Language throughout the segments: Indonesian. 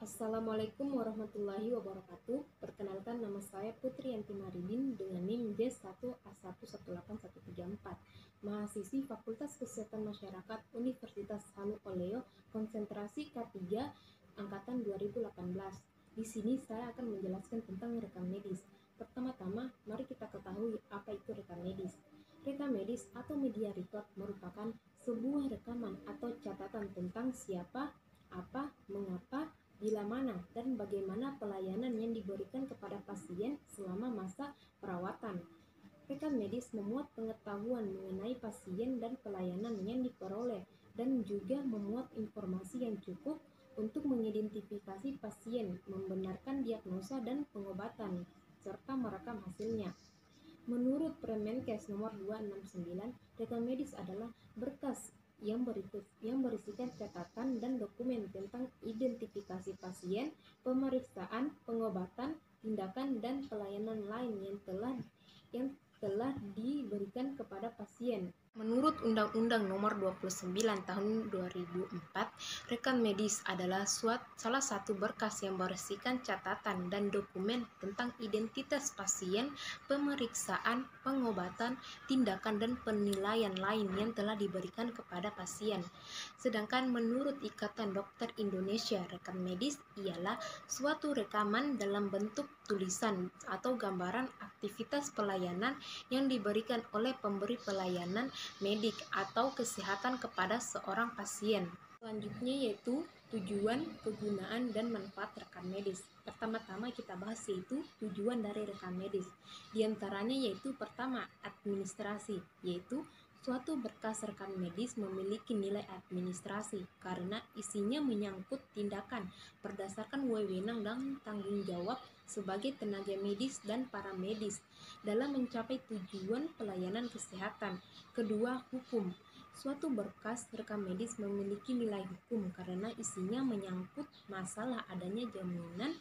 Assalamualaikum warahmatullahi wabarakatuh. Perkenalkan, nama saya Putri Yanti Maridin dengan NIM D1A1181134, mahasiswi Fakultas Kesehatan Masyarakat Universitas Halu Oleo, konsentrasi K3 angkatan 2018. Di sini saya akan menjelaskan tentang rekam medis. Pertama-tama, mari kita ketahui apa itu rekam medis. Rekam medis atau media record merupakan sebuah rekaman atau catatan tentang siapa, apa, mengapa, bila mana, dan bagaimana pelayanan yang diberikan kepada pasien selama masa perawatan. Rekam medis memuat pengetahuan mengenai pasien dan pelayanan yang diperoleh, dan juga memuat informasi yang cukup untuk mengidentifikasi pasien, membenarkan diagnosa dan pengobatan, serta merekam hasilnya. Menurut Permenkes nomor 269, rekam medis adalah berkas yang berisikan catatan dan dokumen tentang identifikasi pasien, pemeriksaan, pengobatan, tindakan, dan pelayanan lain yang telah diberikan kepada pasien. Menurut Undang-Undang Nomor 29 Tahun 2004, rekam medis adalah salah satu berkas yang berisikan catatan dan dokumen tentang identitas pasien, pemeriksaan, pengobatan, tindakan, dan penilaian lain yang telah diberikan kepada pasien. Sedangkan menurut Ikatan Dokter Indonesia, rekam medis ialah suatu rekaman dalam bentuk tulisan atau gambaran aktivitas pelayanan yang diberikan oleh pemberi pelayanan medik atau kesehatan kepada seorang pasien. Selanjutnya yaitu tujuan, kegunaan, dan manfaat rekam medis. Pertama-tama kita bahas yaitu tujuan dari rekam medis. Di antaranya yaitu pertama, administrasi, yaitu suatu berkas rekam medis memiliki nilai administrasi karena isinya menyangkut tindakan berdasarkan wewenang dan tanggung jawab sebagai tenaga medis dan paramedis dalam mencapai tujuan pelayanan kesehatan. Kedua, hukum. Suatu berkas rekam medis memiliki nilai hukum karena isinya menyangkut masalah adanya jaminan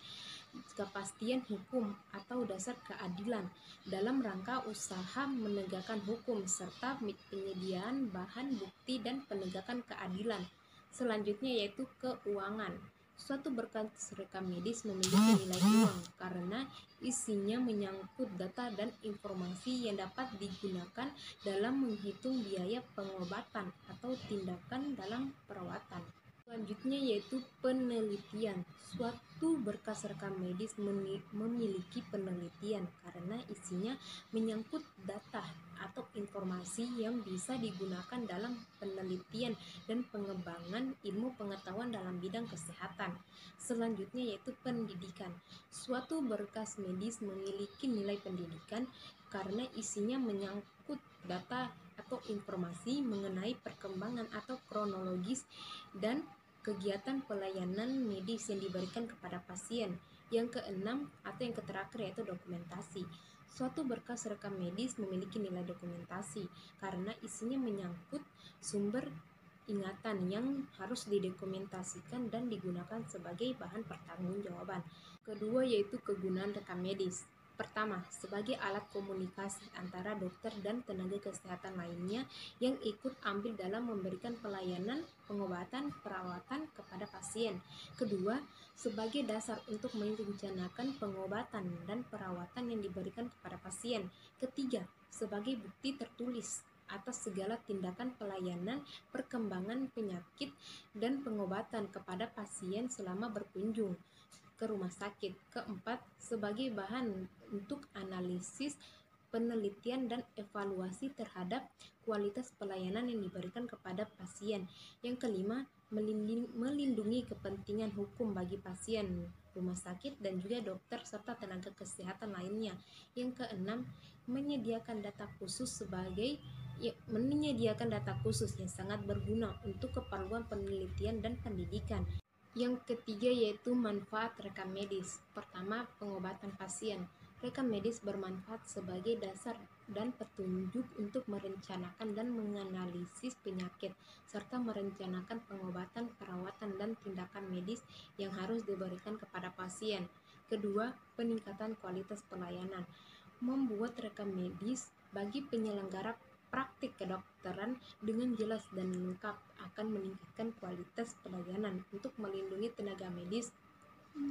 kepastian hukum atau dasar keadilan dalam rangka usaha menegakkan hukum serta penyediaan bahan bukti dan penegakan keadilan. Selanjutnya yaitu keuangan. Suatu berkas rekam medis memiliki nilai uang karena isinya menyangkut data dan informasi yang dapat digunakan dalam menghitung biaya pengobatan atau tindakan dalam perawatan. Selanjutnya yaitu penelitian. Suatu berkas rekam medis memiliki penelitian karena isinya menyangkut data atau informasi yang bisa digunakan dalam penelitian dan pengembangan ilmu pengetahuan dalam bidang kesehatan. Selanjutnya yaitu pendidikan. Suatu berkas medis memiliki nilai pendidikan karena isinya menyangkut data atau informasi mengenai perkembangan atau kronologis dan kegiatan pelayanan medis yang diberikan kepada pasien. Yang keenam atau yang terakhir yaitu dokumentasi. Suatu berkas rekam medis memiliki nilai dokumentasi karena isinya menyangkut sumber ingatan yang harus didokumentasikan dan digunakan sebagai bahan pertanggungjawaban. Kedua yaitu kegunaan rekam medis. Pertama, sebagai alat komunikasi antara dokter dan tenaga kesehatan lainnya yang ikut ambil dalam memberikan pelayanan, pengobatan, perawatan kepada pasien. Kedua, sebagai dasar untuk merencanakan pengobatan dan perawatan yang diberikan kepada pasien. Ketiga, sebagai bukti tertulis atas segala tindakan pelayanan, perkembangan penyakit, dan pengobatan kepada pasien selama berkunjung ke rumah sakit. Keempat, sebagai bahan untuk analisis, penelitian, dan evaluasi terhadap kualitas pelayanan yang diberikan kepada pasien. Yang kelima, melindungi kepentingan hukum bagi pasien, rumah sakit, dan juga dokter serta tenaga kesehatan lainnya. Yang keenam, menyediakan data khusus yang sangat berguna untuk keperluan penelitian dan pendidikan. Yang ketiga yaitu manfaat rekam medis. Pertama, pengobatan pasien. Rekam medis bermanfaat sebagai dasar dan petunjuk untuk merencanakan dan menganalisis penyakit, serta merencanakan pengobatan, perawatan, dan tindakan medis yang harus diberikan kepada pasien. Kedua, peningkatan kualitas pelayanan. Membuat rekam medis bagi penyelenggara praktik kedokteran dengan jelas dan lengkap akan meningkatkan kualitas pelayanan untuk melindungi tenaga medis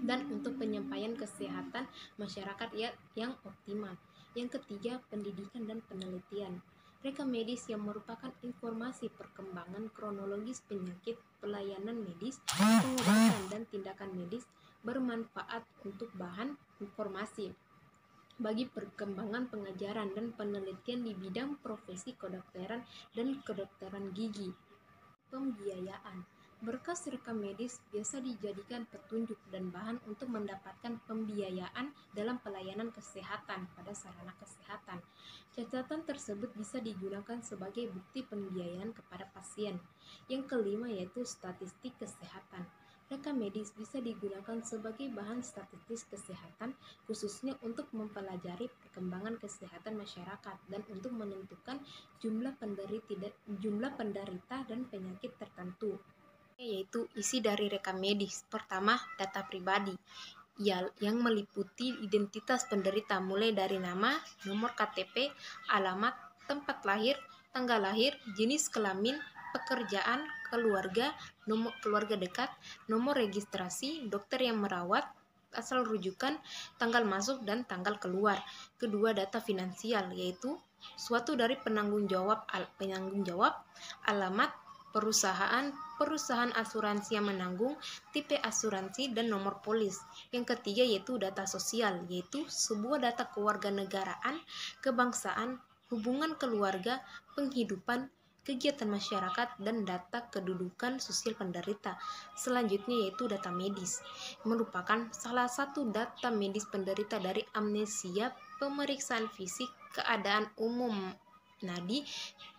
dan untuk penyampaian kesehatan masyarakat yang optimal. Yang ketiga, pendidikan dan penelitian. Rekam medis yang merupakan informasi perkembangan kronologis penyakit, pelayanan medis, pengobatan, dan tindakan medis bermanfaat untuk bahan informasi bagi perkembangan pengajaran dan penelitian di bidang profesi kedokteran dan kedokteran gigi. Pembiayaan. Berkas rekam medis biasa dijadikan petunjuk dan bahan untuk mendapatkan pembiayaan dalam pelayanan kesehatan pada sarana kesehatan. Catatan tersebut bisa digunakan sebagai bukti pembiayaan kepada pasien. Yang kelima yaitu statistik kesehatan. Rekam medis bisa digunakan sebagai bahan statistik kesehatan khususnya untuk mempelajari perkembangan kesehatan masyarakat dan untuk menentukan jumlah penderita dan penyakit tertentu. Yaitu isi dari rekam medis. Pertama, data pribadi yang meliputi identitas penderita mulai dari nama, nomor KTP, alamat, tempat lahir, tanggal lahir, jenis kelamin, pekerjaan, keluarga, nomor keluarga dekat, nomor registrasi, dokter yang merawat, asal rujukan, tanggal masuk dan tanggal keluar. Kedua, data finansial yaitu suatu dari penanggung jawab, alamat perusahaan asuransi yang menanggung, tipe asuransi, dan nomor polis. Yang ketiga yaitu data sosial, yaitu sebuah data kewarganegaraan, kebangsaan, hubungan keluarga, penghidupan, kegiatan masyarakat, dan data kedudukan sosial penderita. Selanjutnya yaitu data medis, merupakan salah satu data medis penderita dari amnesia, pemeriksaan fisik, keadaan umum, nadi,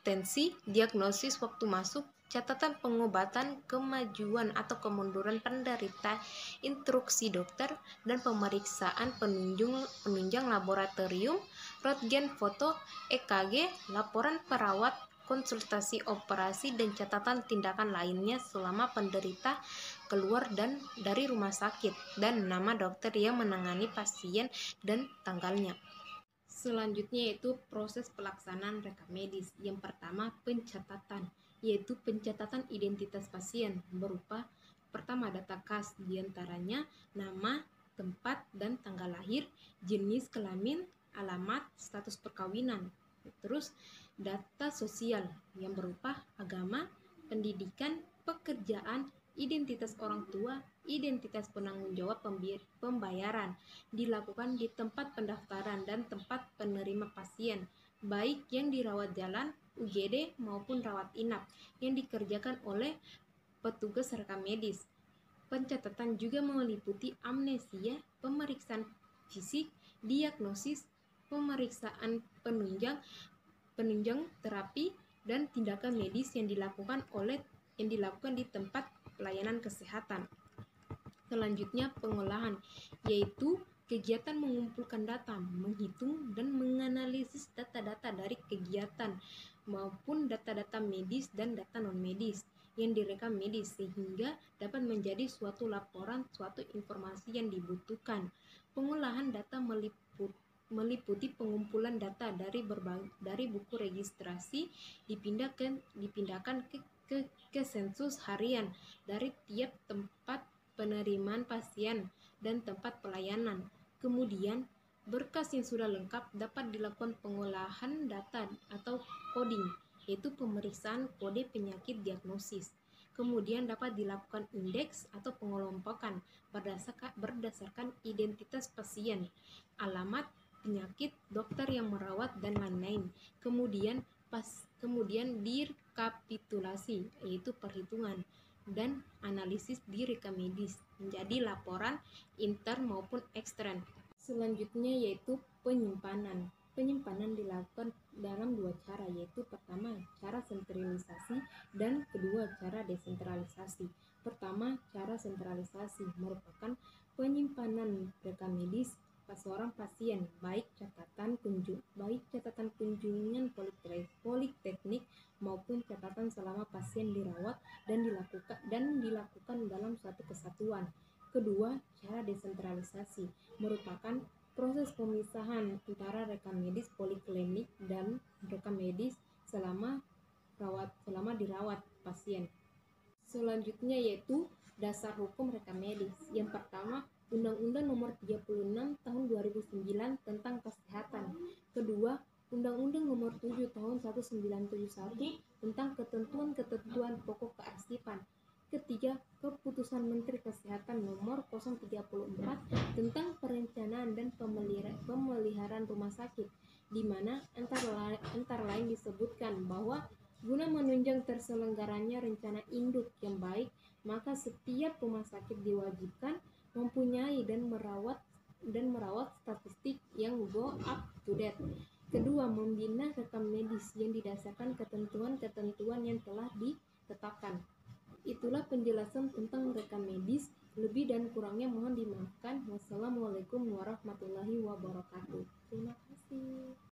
tensi, diagnosis waktu masuk, catatan pengobatan, kemajuan atau kemunduran penderita, instruksi dokter, dan pemeriksaan penunjang laboratorium, röntgen, foto, EKG, laporan perawat, konsultasi operasi, dan catatan tindakan lainnya selama penderita keluar dari rumah sakit, dan nama dokter yang menangani pasien dan tanggalnya. Selanjutnya yaitu proses pelaksanaan rekam medis. Yang pertama, pencatatan, yaitu pencatatan identitas pasien berupa pertama data khas, diantaranya nama, tempat, dan tanggal lahir, jenis kelamin, alamat, status perkawinan. Terus data sosial yang berupa agama, pendidikan, pekerjaan, identitas orang tua, identitas penanggung jawab pembayaran, dilakukan di tempat pendaftaran dan tempat penerima pasien, baik yang dirawat jalan, UGD, maupun rawat inap, yang dikerjakan oleh petugas rekam medis. Pencatatan juga meliputi amnesia, pemeriksaan fisik, diagnosis, pemeriksaan penunjang terapi, dan tindakan medis yang dilakukan di tempat pelayanan kesehatan. Selanjutnya pengolahan, yaitu kegiatan mengumpulkan data, menghitung dan menganalisis data-data dari kegiatan maupun data-data medis dan data non-medis yang direkam medis sehingga dapat menjadi suatu laporan, suatu informasi yang dibutuhkan. Pengolahan data meliputi pengumpulan data dari buku registrasi dipindahkan ke sensus harian dari tiap tempat penerimaan pasien dan tempat pelayanan. Kemudian, berkas yang sudah lengkap dapat dilakukan pengolahan data atau coding, yaitu pemeriksaan kode penyakit diagnosis. Kemudian dapat dilakukan indeks atau pengelompokan berdasarkan identitas pasien, alamat, penyakit, dokter yang merawat, dan lain-lain. Kemudian direkapitulasi, yaitu perhitungan dan analisis di rekam medis menjadi laporan intern maupun ekstern. Selanjutnya yaitu penyimpanan. Penyimpanan dilakukan dalam dua cara, yaitu pertama cara sentralisasi dan kedua cara desentralisasi. Pertama, cara sentralisasi merupakan penyimpanan rekam medis seorang pasien, baik catatan kunjungan politeknik maupun catatan selama pasien dirawat dan dilakukan dalam suatu kesatuan. Kedua, cara desentralisasi merupakan proses pemisahan antara rekam medis poliklinik dan rekam medis selama dirawat pasien. Selanjutnya yaitu dasar hukum rekam medis. Yang pertama, 71 tentang ketentuan-ketentuan pokok kearsipan. Ketiga, Keputusan Menteri Kesehatan Nomor 034 tentang perencanaan dan pemeliharaan rumah sakit, di mana antara lain disebutkan bahwa guna menunjang terselenggaranya rencana induk yang baik, maka setiap rumah sakit diwajibkan mempunyai dan merawat statistik yang go up to date. Kedua, membina rekam medis yang didasarkan ketentuan-ketentuan yang telah ditetapkan. Itulah penjelasan tentang rekam medis. Lebih dan kurangnya mohon dimaafkan. Wassalamualaikum warahmatullahi wabarakatuh.